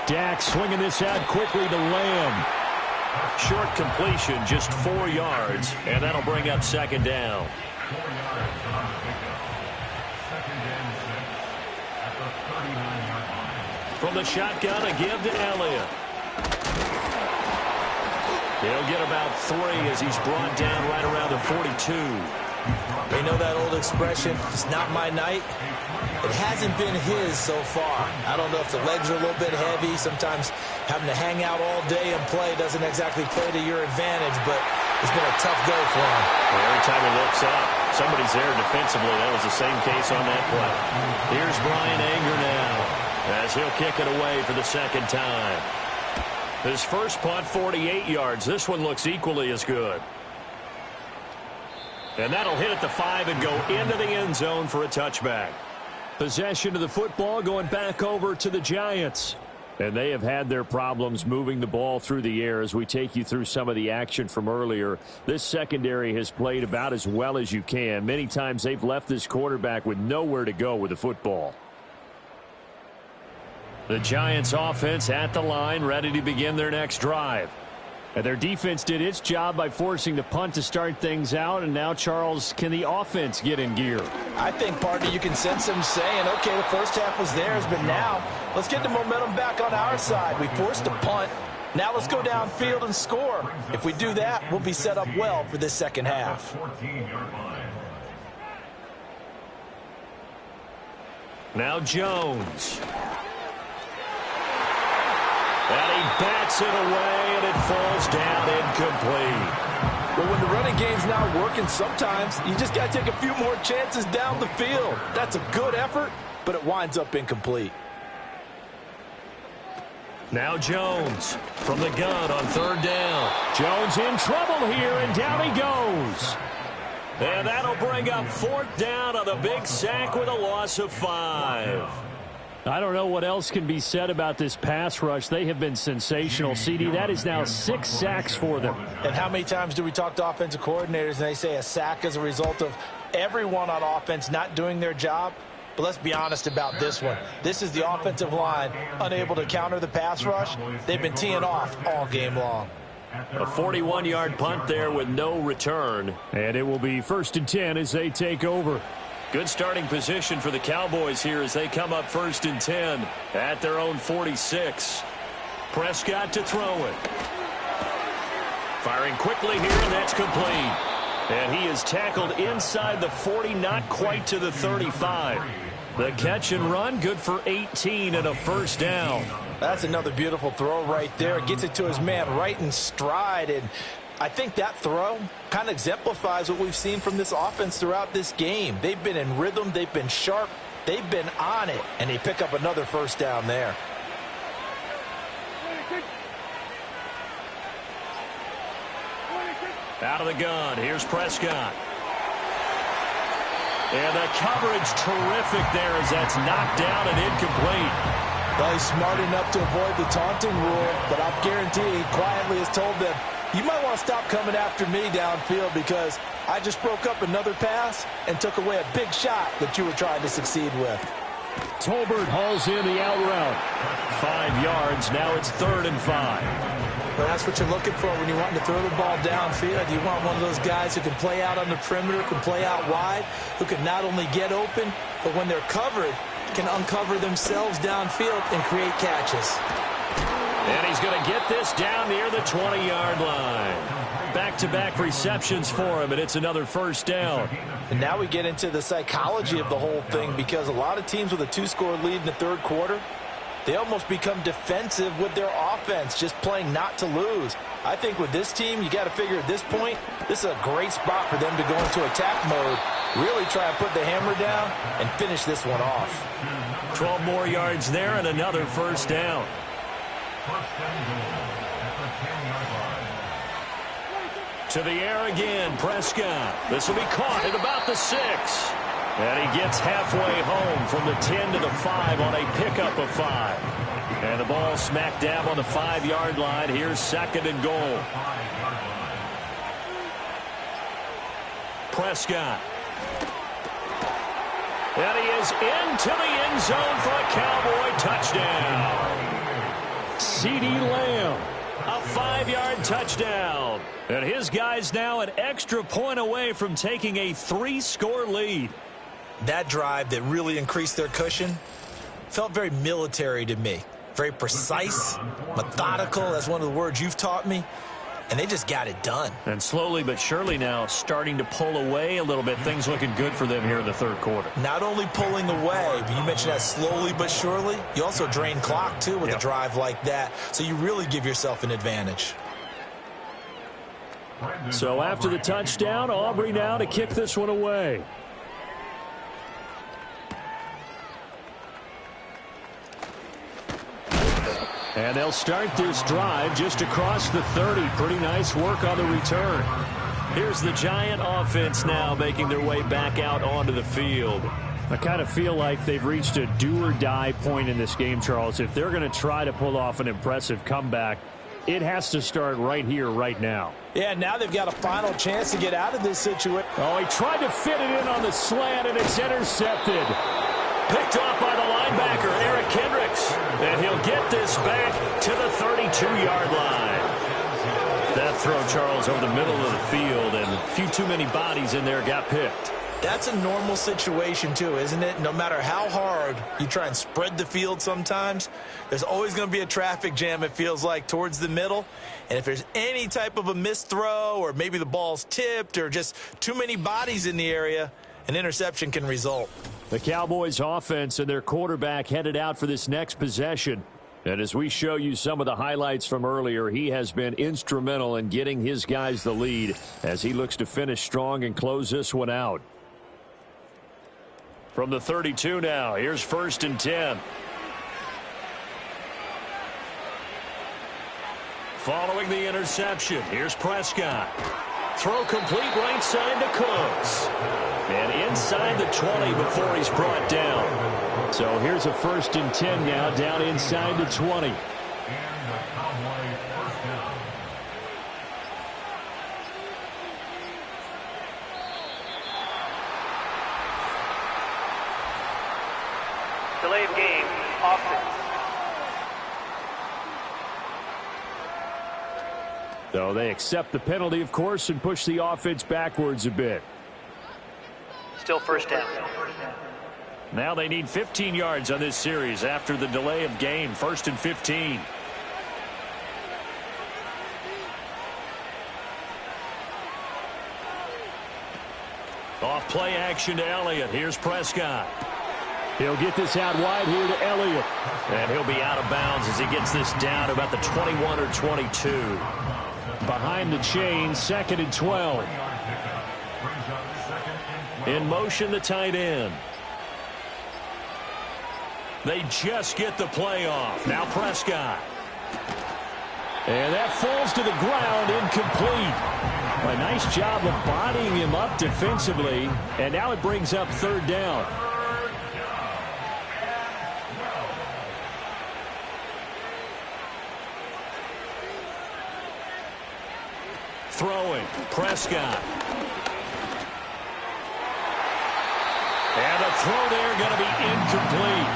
F: Dak swinging this out quickly to Lamb.
B: Short completion, just 4 yards, and that'll bring up 2nd down.
E: 4 yards on the pickup. 2nd and 6 at the 39-yard line.
B: From the shotgun, a give to Elliott. He'll get about 3 as he's brought down right around the 42.
C: You know that old expression, it's not my night? It hasn't been his so far. I don't know if the legs are a little bit heavy. Sometimes having to hang out all day and play doesn't exactly play to your advantage, but it's been a tough go for him.
B: Well, every time he looks up, somebody's there defensively. That was the same case on that play. Here's Brian Anger now as he'll kick it away for the 2nd time. His first punt, 48 yards. This one looks equally as good. And that'll hit at the 5 and go into the end zone for a touchback.
F: Possession of the football going back over to the Giants. And they have had their problems moving the ball through the air as we take you through some of the action from earlier. This secondary has played about as well as you can. Many times they've left this quarterback with nowhere to go with the football. The Giants offense at the line, ready to begin their next drive. And their defense did its job by forcing the punt to start things out. And now, Charles, can the offense get in gear?
C: I think, partner, you can sense them saying, okay, the first half was theirs, but now let's get the momentum back on our side. We forced a punt. Now let's go downfield and score. If we do that, we'll be set up well for this second half.
B: Now Jones. And he bats it away, and it falls down incomplete.
C: Well, when the running game's not working, sometimes you just got to take a few more chances down the field. That's a good effort, but it winds up incomplete.
B: Now Jones from the gun on third down.
F: Jones in trouble here, and down he goes.
B: And that'll bring up fourth down on the big sack with a loss of 5.
F: I don't know what else can be said about this pass rush. They have been sensational, CD. That is now 6 sacks for them.
C: And how many times do we talk to offensive coordinators and they say a sack is a result of everyone on offense not doing their job? But let's be honest about this one. This is the offensive line unable to counter the pass rush. They've been teeing off all game long.
B: A 41-yard punt there with no return.
F: And it will be 1st and 10 as they take over.
B: Good starting position for the Cowboys here as they come up 1st and 10 at their own 46. Prescott to throw it. Firing quickly here, and that's complete. And he is tackled inside the 40, not quite to the 35. The catch and run, good for 18 and a first down.
C: That's another beautiful throw right there. Gets it to his man right in stride, and I think that throw kind of exemplifies what we've seen from this offense throughout this game. They've been in rhythm. They've been sharp. They've been on it, and they pick up another first down there.
B: Out of the gun, here's Prescott. And the coverage terrific there as that's knocked down and incomplete.
C: Well, he's smart enough to avoid the taunting rule, but I guarantee he quietly has told them, you might want to stop coming after me downfield because I just broke up another pass and took away a big shot that you were trying to succeed with.
F: Tolbert hauls in the out route.
B: 5 yards, now it's 3rd and 5.
C: But that's what you're looking for when you're wanting to throw the ball downfield. You want one of those guys who can play out on the perimeter, can play out wide, who can not only get open, but when they're covered, can uncover themselves downfield and create catches.
B: And he's going to get this down near the 20-yard line. Back-to-back receptions for him, and it's another first down.
C: And now we get into the psychology of the whole thing because a lot of teams with a 2-score lead in the third quarter, they almost become defensive with their offense, just playing not to lose. I think with this team, you got to figure at this point, this is a great spot for them to go into attack mode, really try and put the hammer down and finish this one off.
B: 12 more yards there and another first down. To the air again, Prescott. This will be caught at about the 6. And he gets halfway home from the 10 to the 5 on a pickup of 5. And the ball smack dab on the 5-yard line. Here's 2nd and goal. Prescott. And he is into the end zone for a Cowboy touchdown.
F: CeeDee Lamb.
B: A 5-yard touchdown. And his guys now an extra point away from taking a 3-score lead.
C: That drive that really increased their cushion felt very military to me. Very precise, methodical. That's one of the words you've taught me. And they just got it done.
B: And slowly but surely now starting to pull away a little bit. Things looking good for them here in the third quarter.
C: Not only pulling away, but you mentioned that slowly but surely. You also drain clock, too, with a drive like that. So you really give yourself an advantage.
F: So after the touchdown, Aubrey now to kick this one away. And they'll start this drive just across the 30. Pretty nice work on the return.
B: Here's the Giant offense now making their way back out onto the field.
F: I kind of feel like they've reached a do-or-die point in this game, Charles. If they're going to try to pull off an impressive comeback, it has to start right here, right now.
C: Yeah, now they've got a final chance to get out of this situation.
F: Oh, he tried to fit it in on the slant, and it's intercepted.
B: Picked off by the linebacker, Eric Kendricks. And he'll get this back to the 32-yard line. That throw, Charles, over the middle of the field, and a few too many bodies in there got picked.
C: That's a normal situation, too, isn't it? No matter how hard you try and spread the field sometimes, there's always going to be a traffic jam, it feels like, towards the middle. And if there's any type of a missed throw or maybe the ball's tipped or just too many bodies in the area, an interception can result.
F: The Cowboys offense and their quarterback headed out for this next possession. And as we show you some of the highlights from earlier, he has been instrumental in getting his guys the lead as he looks to finish strong and close this one out.
B: From the 32 now, here's 1st and 10. Following the interception, here's Prescott. Throw complete right side to Cooks. And inside the 20 before he's brought down.
F: So here's a 1st and 10 now, down inside the 20.
D: Delay of game, offense.
F: So they accept the penalty, of course, and push the offense backwards a bit.
D: Still 1st down.
B: Now they need 15 yards on this series after the delay of game. 1st and 15. Off play action to Elliott. Here's Prescott.
F: He'll get this out wide here to Elliott.
B: And he'll be out of bounds as he gets this down to about the 21 or 22.
F: Behind the chain, 2nd and 12.
B: In motion, the tight end. They just get the play off. Now Prescott.
F: And that falls to the ground, incomplete. A nice job of bodying him up defensively. And now it brings up 3rd down.
B: Throwing, Prescott. And a throw there going to be incomplete.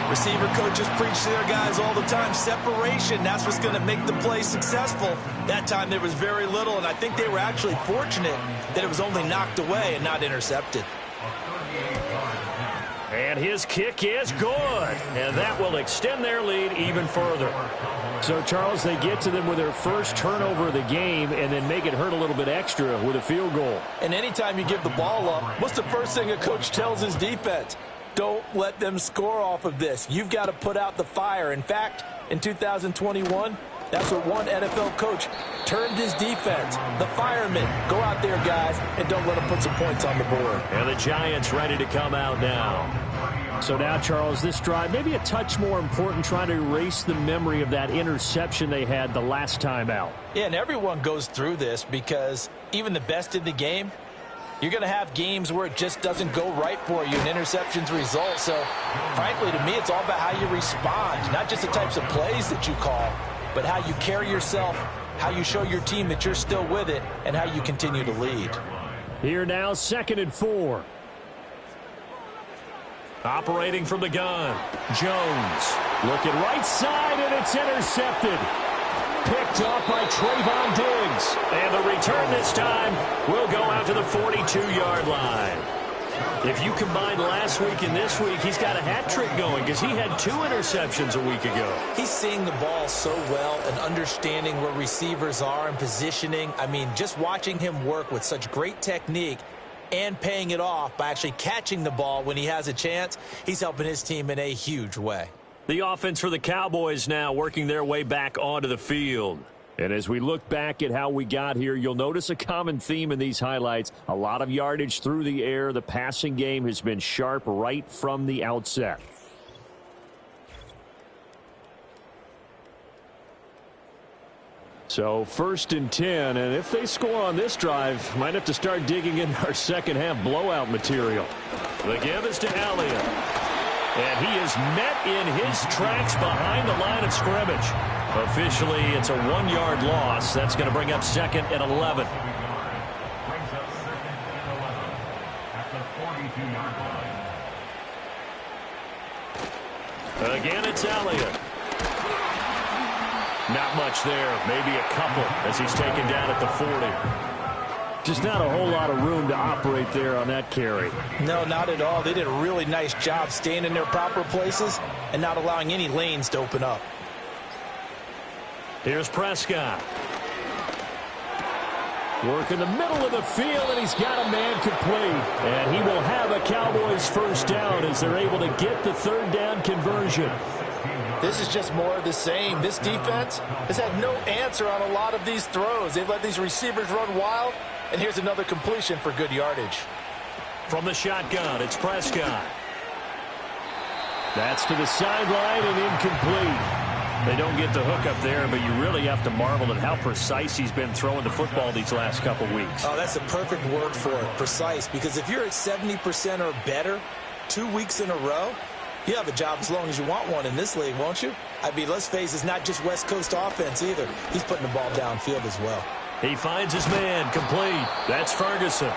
C: Receiver coaches preach to their guys all the time. Separation, that's what's going to make the play successful. That time there was very little, and I think they were actually fortunate that it was only knocked away and not intercepted.
B: And his kick is good. And that will extend their lead even further.
F: So, Charles, they get to them with their first turnover of the game and then make it hurt a little bit extra with a field goal.
C: And anytime you give the ball up, what's the first thing a coach tells his defense? Don't let them score off of this. You've got to put out the fire. In fact, in 2021, that's what one NFL coach termed his defense. The firemen. Go out there, guys, and don't let them put some points on the board.
B: And the Giants ready to come out now.
F: So now, Charles, this drive maybe a touch more important, trying to erase the memory of that interception they had the last time out.
C: Yeah, and everyone goes through this because even the best in the game, you're going to have games where it just doesn't go right for you, and interceptions result. So, frankly, to me, it's all about how you respond, not just the types of plays that you call, but how you carry yourself, how you show your team that you're still with it, and how you continue to lead.
F: Here now, 2nd and 4.
B: Operating from the gun, Jones.
F: Looking right side, and it's intercepted. Picked up by Trayvon Diggs.
B: And the return this time will go out to the 42-yard line. If you combine last week and this week, he's got a hat trick going because he had 2 interceptions a week ago.
C: He's seeing the ball so well and understanding where receivers are and positioning. I mean, just watching him work with such great technique and paying it off by actually catching the ball when he has a chance, he's helping his team in a huge way.
B: The offense for the Cowboys now working their way back onto the field.
F: And as we look back at how we got here, you'll notice a common theme in these highlights. A lot of yardage through the air. The passing game has been sharp right from the outset. So So 1st and 10, and if they score on this drive, might have to start digging in our second half blowout material. The give is to Elliott. And he is met in his tracks behind the line of scrimmage. Officially, it's a 1-yard loss. That's going to bring up 2nd and 11.
E: Brings up 2nd and 11 at the 42-yard line.
F: Again, it's Elliott. Not much there. Maybe a couple as he's taken down at the 40. Just not a whole lot of room to operate there on that carry.
C: No, not at all. They did a really nice job staying in their proper places and not allowing any lanes to open up.
F: Here's Prescott. Work in the middle of the field, and he's got a man complete. And he will have a Cowboys first down as they're able to get the 3rd down conversion.
C: This is just more of the same. This defense has had no answer on a lot of these throws. They've let these receivers run wild, and here's another completion for good yardage.
F: From the shotgun, it's Prescott. That's to the sideline and incomplete. They don't get the hook up there, but you really have to marvel at how precise he's been throwing the football these last couple weeks.
C: Oh, that's the perfect word for it, precise, because if you're at 70% or better 2 weeks in a row, you have a job as long as you want one in this league, won't you? I mean, let's face it, it's not just West Coast offense either. He's putting the ball downfield as well.
F: He finds his man complete. That's Ferguson.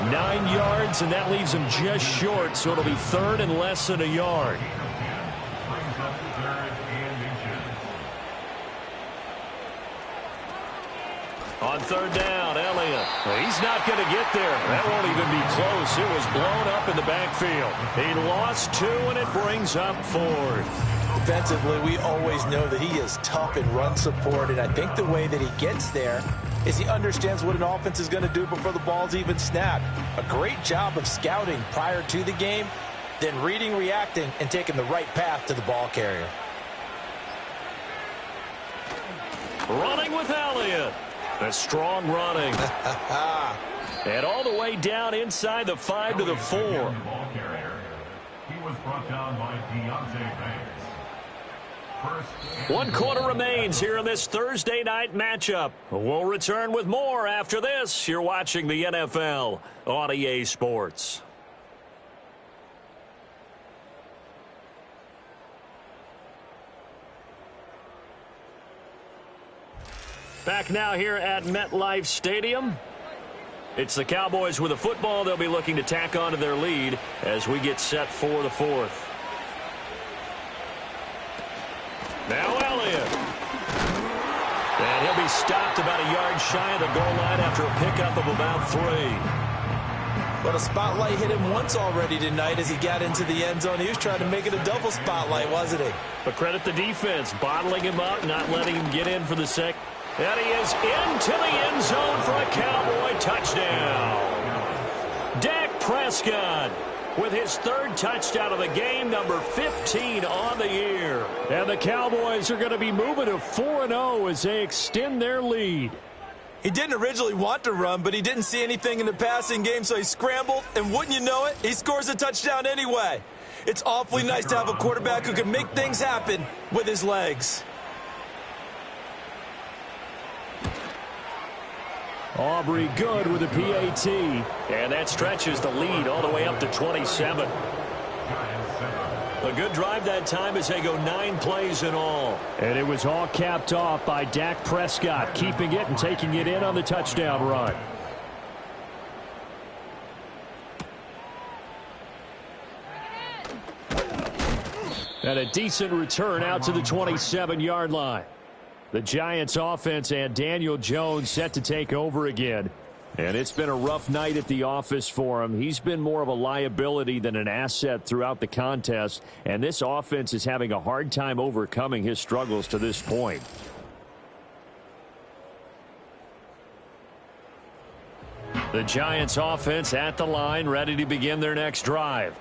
F: 9 yards, and that leaves him just short, so it'll be 3rd and less than a yard.
E: Brings up 3rd and inches.
F: On 3rd down, Elliott. He's not going to get there. That won't even be close. It was blown up in the backfield. He lost 2, and it brings up 4th.
C: Defensively, we always know that he is tough in run support, and I think the way that he gets there is he understands what an offense is going to do before the ball's even snapped. A great job of scouting prior to the game, then reading, reacting, and taking the right path to the ball carrier.
F: Running with Elliott. A strong running. And all the way down inside the 5 to the 4.
E: Ball carrier. He was brought down by Deontay Banks.
F: 1 quarter remains here in this Thursday night matchup. We'll return with more after this. You're watching the NFL on EA Sports. Back now here at MetLife Stadium. It's the Cowboys with a football. They'll be looking to tack on to their lead as we get set for the 4th. Now Elliott. And he'll be stopped about a yard shy of the goal line after a pickup of about 3.
C: But a spotlight hit him once already tonight as he got into the end zone. He was trying to make it a double spotlight, wasn't he?
F: But credit the defense, bottling him up, not letting him get in for the second. And he is into the end zone for a Cowboy touchdown. Dak Prescott with his 3rd touchdown of the game, number 15 on the year. And the Cowboys are going to be moving to 4-0 as they extend their lead.
C: He didn't originally want to run, but he didn't see anything in the passing game, so he scrambled, and wouldn't you know it, he scores a touchdown anyway. It's awfully nice to have a quarterback who can make things happen with his legs.
F: Aubrey good with a PAT. And that stretches the lead all the way up to 27. A good drive that time as they go 9 plays in all. And it was all capped off by Dak Prescott, keeping it and taking it in on the touchdown run. And a decent return out to the 27-yard line. The Giants offense and Daniel Jones set to take over again. And it's been a rough night at the office for him. He's been more of a liability than an asset throughout the contest. And this offense is having a hard time overcoming his struggles to this point. The Giants offense at the line, ready to begin their next drive.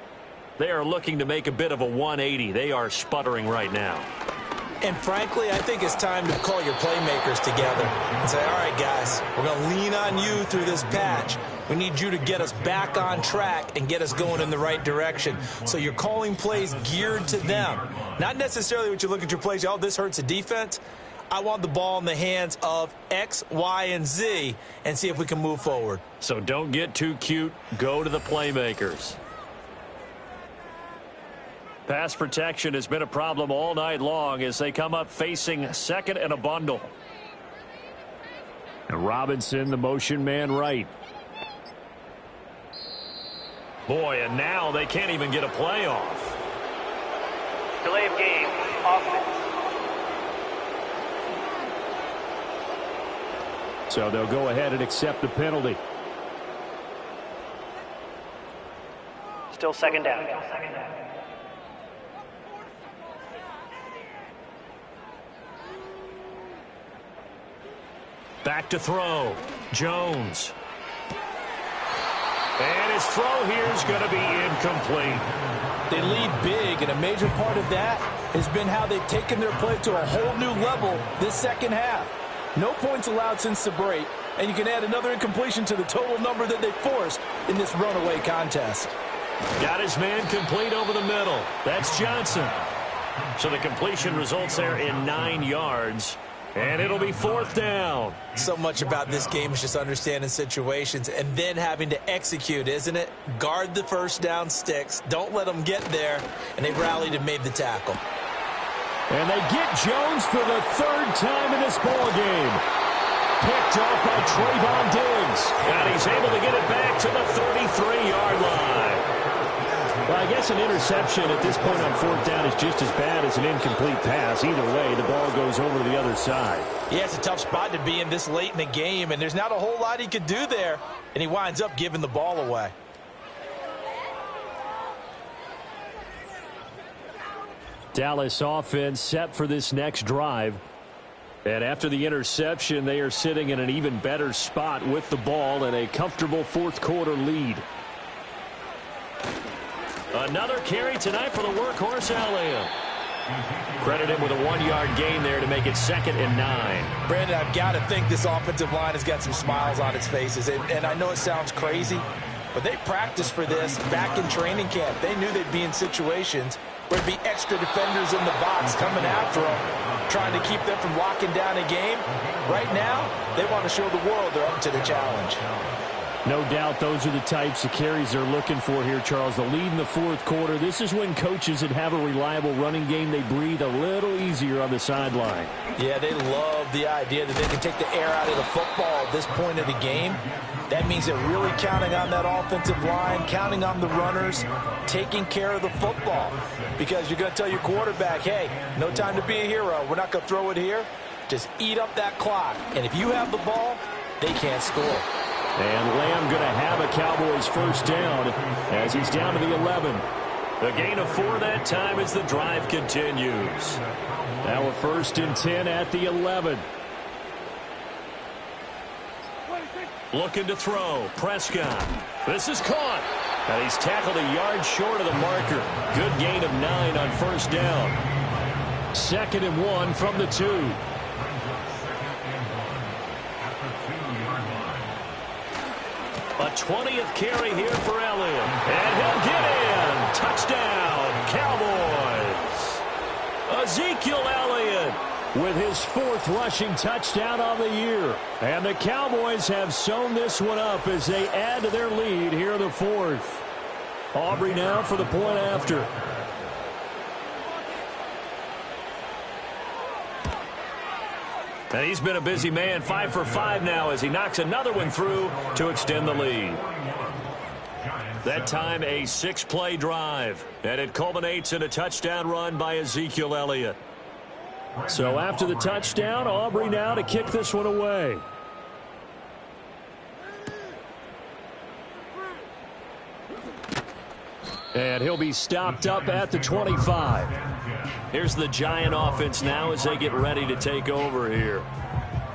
F: They are looking to make a bit of a 180. They are sputtering right now.
C: And frankly, I think it's time to call your playmakers together and say, all right, guys, we're going to lean on you through this patch. We need you to get us back on track and get us going in the right direction. So you're calling plays geared to them. Not necessarily what you look at your plays, oh, this hurts the defense. I want the ball in the hands of X, Y, and Z and see if we can move forward.
B: So don't get too cute. Go to the playmakers. Pass protection has been a problem all night long as they come up facing second and a bundle.
F: And Robinson, the motion man right.
B: Boy, and now they can't even get a play off.
D: Delay of game, offense.
F: So they'll go ahead and accept the penalty.
D: Still second down.
B: Back to throw. Jones. And his throw here is going to be incomplete.
C: They lead big, and a major part of that has been how they've taken their play to a whole new level this second half. No points allowed since the break, and you can add another incompletion to the total number that they forced in this runaway contest.
B: Got his man complete over the middle. That's Johnson. So the completion results there in 9 yards. And it'll be fourth down.
C: So much about this game is just understanding situations and then having to execute, isn't it? Guard the first down sticks. Don't let them get there. And they rallied and made the tackle.
F: And they get Jones for the third time in this ball game. Picked up by Trayvon Diggs.
B: And he's able to get it back to the 33-yard line.
F: Well, I guess an interception at this point on fourth down is just as bad as an incomplete pass. Either way, the ball goes over to the other side.
C: Yeah, it's a tough spot to be in this late in the game, and there's not a whole lot he could do there, and he winds up giving the ball away.
F: Dallas offense set for this next drive. And after the interception, they are sitting in an even better spot with the ball and a comfortable fourth quarter lead.
B: Another carry tonight for the workhorse, Elliott. Credit him with a 1-yard gain there to make it 2nd and 9.
C: Brandon, I've got to think this offensive line has got some smiles on its faces. And I know it sounds crazy, but they practiced for this back in training camp. They knew they'd be in situations where there'd be extra defenders in the box coming after them, trying to keep them from locking down a game. Right now, they want to show the world they're up to the challenge.
F: No doubt those are the types of carries they're looking for here, Charles. The lead in the fourth quarter. This is when coaches that have a reliable running game, they breathe a little easier on the sideline.
C: Yeah, they love the idea that they can take the air out of the football at this point of the game. That means they're really counting on that offensive line, counting on the runners, taking care of the football. Because you're going to tell your quarterback, hey, no time to be a hero. We're not going to throw it here. Just eat up that clock. And if you have the ball, they can't score.
F: And Lamb going to have a Cowboys first down as he's down to the 11.
B: The gain of 4 that time as the drive continues.
F: Now a 1st and 10 at the 11.
B: Looking to throw. Prescott. This is caught. And he's tackled a yard short of the marker. Good gain of 9 on first down.
F: 2nd and 1 from the 2.
B: A 20th carry here for Elliott. And he'll get in. Touchdown, Cowboys. Ezekiel Elliott
F: with his 4th rushing touchdown on the year. And the Cowboys have sewn this one up as they add to their lead here in the 4th. Aubrey now for the point after.
B: And he's been a busy man, 5 for 5 now as he knocks another one through to extend the lead. That time a 6-play drive, and it culminates in a touchdown run by Ezekiel Elliott.
F: So after the touchdown, Aubrey now to kick this one away. And he'll be stopped up at the 25.
B: Here's the Giant offense now as they get ready to take over here.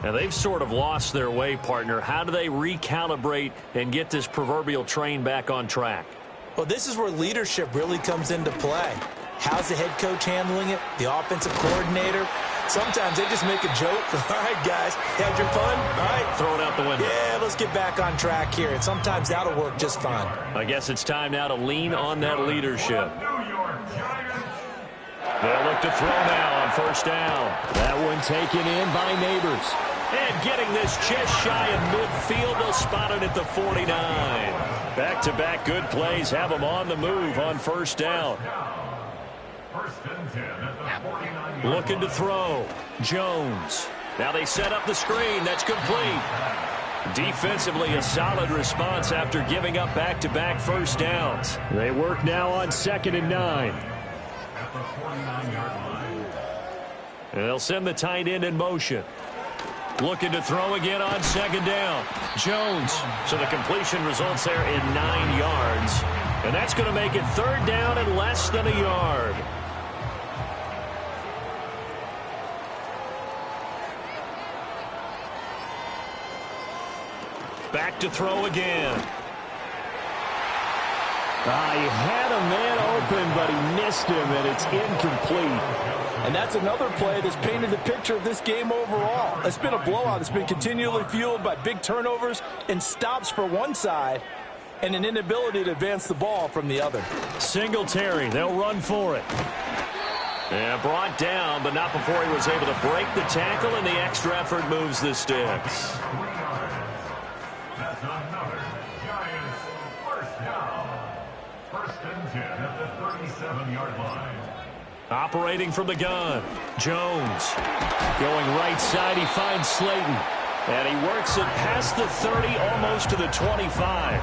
B: Now, they've sort of lost their way, partner. How do they recalibrate and get this proverbial train back on track?
C: Well, this is where leadership really comes into play. How's the head coach handling it? The offensive coordinator? Sometimes they just make a joke. All right, guys, had your fun? All right.
B: Throw it out the window.
C: Yeah, let's get back on track here. And sometimes that'll work just fine.
B: I guess it's time now to lean on that leadership.
F: They'll look to throw now on first down. That one taken in by Neighbors.
B: And getting this just shy of midfield, they'll spot it at the 49. Back-to-back good plays have them on the move on first down.
E: First and 10 at the 49.
B: Looking to throw. Jones. Now they set up the screen. That's complete. Defensively, a solid response after giving up back-to-back first downs.
F: They work now on 2nd and 9.
E: At the 49-yard line.
B: And they'll send the tight end in motion. Looking to throw again on 2nd down. Jones. So the completion results there in 9 yards. And that's going to make it 3rd down and less than a yard. Back to throw again.
F: He had a man open, but he missed him, and it's incomplete.
H: And that's another play that's painted the picture of this game overall. It's been a blowout. It's been continually fueled by big turnovers and stops for one side and an inability to advance the ball from the other.
B: Singletary, they'll run for it. And brought down, but not before he was able to break the tackle, and the extra effort moves the sticks.
E: That's another Giants first down. First and 10 at the 37-yard line.
B: Operating from the gun. Jones. Going right side, he finds Slayton. And he works it past the 30, almost to the 25.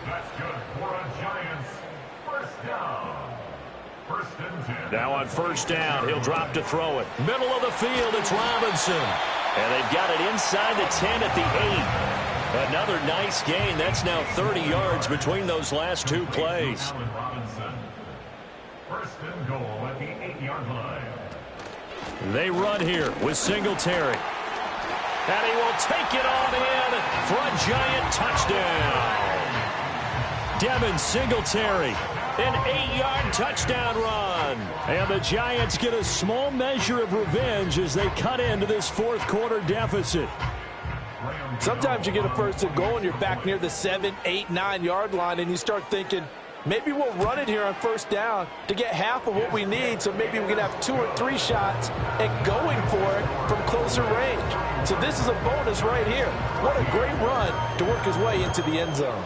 E: That's good for a Giants first down. First and 10.
B: Now on first down, he'll drop to throw it. Middle of the field, it's Robinson. And they've got it inside the 10 at the 8. Another nice gain. That's now 30 yards between those last two plays.
E: First and goal at the 8-yard line.
B: They run here with Singletary. And he will take it on in for a Giant touchdown. Devin Singletary, an 8-yard touchdown run.
F: And the Giants get a small measure of revenge as they cut into this fourth quarter deficit.
H: Sometimes you get a first and goal and you're back near the 7, 8, 9-yard line and you start thinking, maybe we'll run it here on first down to get half of what we need, so maybe we can have 2 or 3 shots at going for it from closer range. So this is a bonus right here. What a great run to work his way into the end zone.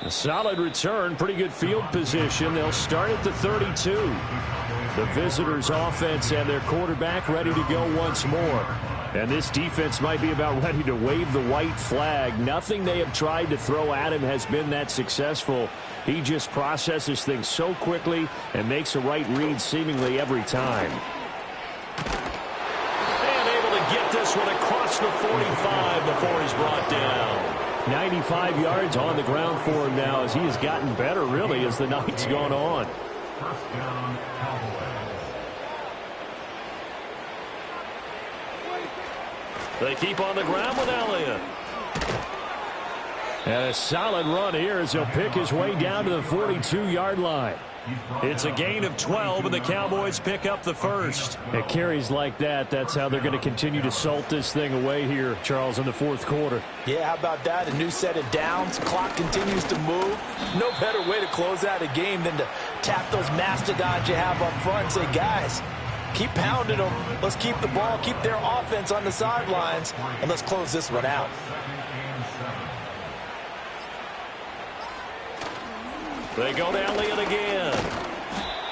F: A solid return, pretty good field position. They'll start at the 32. The visitors' offense and their quarterback ready to go once more. And this defense might be about ready to wave the white flag. Nothing they have tried to throw at him has been that successful. He just processes things so quickly and makes a right read seemingly every time.
B: And able to get this one across the 45 before he's brought down.
F: 95 yards on the ground for him now as he has gotten better, really, as the night's gone on.
E: First down, Cowboys.
B: They keep on the ground with Elliott.
F: And a solid run here as he'll pick his way down to the 42-yard line.
B: It's a gain of 12, and the Cowboys pick up the first.
F: It carries like that. That's how they're going to continue to salt this thing away here, Charles, in the fourth quarter.
H: Yeah, how about that? A new set of downs. Clock continues to move. No better way to close out a game than to tap those mastodons you have up front and say, guys, keep pounding them. Let's keep the ball, keep their offense on the sidelines, and let's close this one out.
B: They go to Elliott again.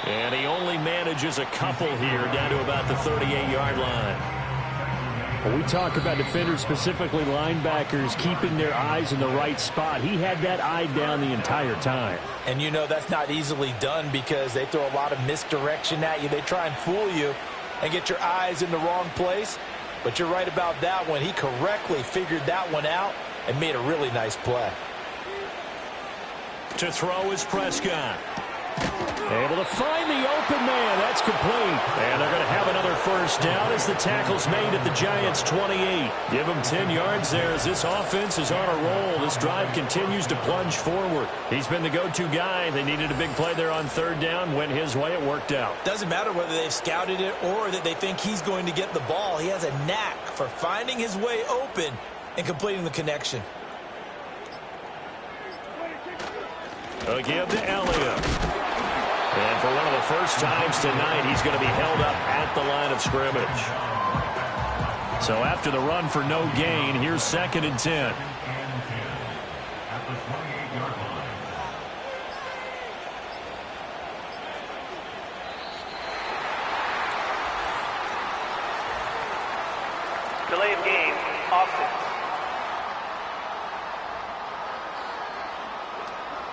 B: And he only manages a couple here down to about the 38-yard line.
F: When we talk about defenders, specifically linebackers, keeping their eyes in the right spot, he had that eye down the entire time.
H: And you know that's not easily done because they throw a lot of misdirection at you. They try and fool you and get your eyes in the wrong place. But you're right about that one. He correctly figured that one out and made a really nice play.
B: To throw is Prescott.
F: Able to find the open man. That's complete.
B: And they're going to have another first down as the tackle's made at the Giants' 28. Give them 10 yards there as this offense is on a roll. This drive continues to plunge forward. He's been the go-to guy. They needed a big play there on third down. Went his way. It worked out.
C: Doesn't matter whether they've scouted it or that they think he's going to get the ball. He has a knack for finding his way open and completing the connection.
B: A give to Elliott. And for one of the first times tonight, he's going to be held up at the line of scrimmage. So after the run for no gain, here's 2nd and 10.
E: At the 28-yard line.
D: Delay of game, offense.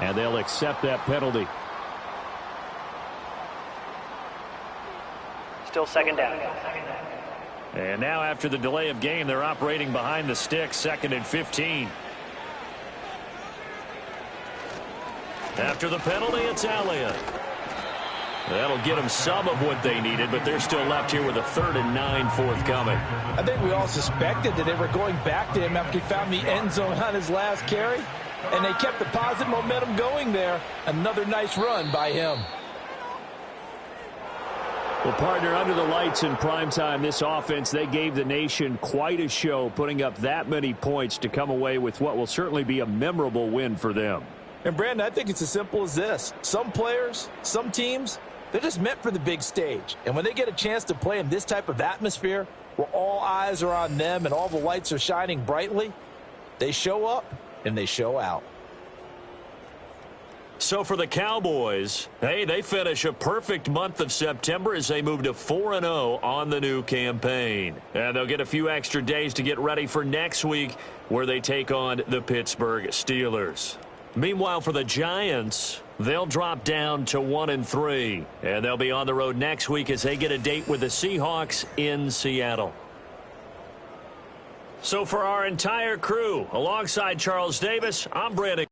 F: And they'll accept that penalty.
D: Still 2nd down.
B: And now after the delay of game, they're operating behind the sticks, 2nd and 15. After the penalty, it's Elliott. That'll get them some of what they needed, but they're still left here with a 3rd and 9 forthcoming.
H: I think we all suspected that they were going back to him after he found the end zone on his last carry, and they kept the positive momentum going there. Another nice run by him.
F: Well, partner, under the lights in primetime, this offense, they gave the nation quite a show, putting up that many points to come away with what will certainly be a memorable win for them.
H: And, Brandon, I think it's as simple as this. Some players, some teams, they're just meant for the big stage. And when they get a chance to play in this type of atmosphere where all eyes are on them and all the lights are shining brightly, they show up and they show out.
B: So for the Cowboys, hey, they finish a perfect month of September as they move to 4-0 on the new campaign. And they'll get a few extra days to get ready for next week where they take on the Pittsburgh Steelers. Meanwhile, for the Giants, they'll drop down to 1-3. And they'll be on the road next week as they get a date with the Seahawks in Seattle. So for our entire crew, alongside Charles Davis, I'm Brandon.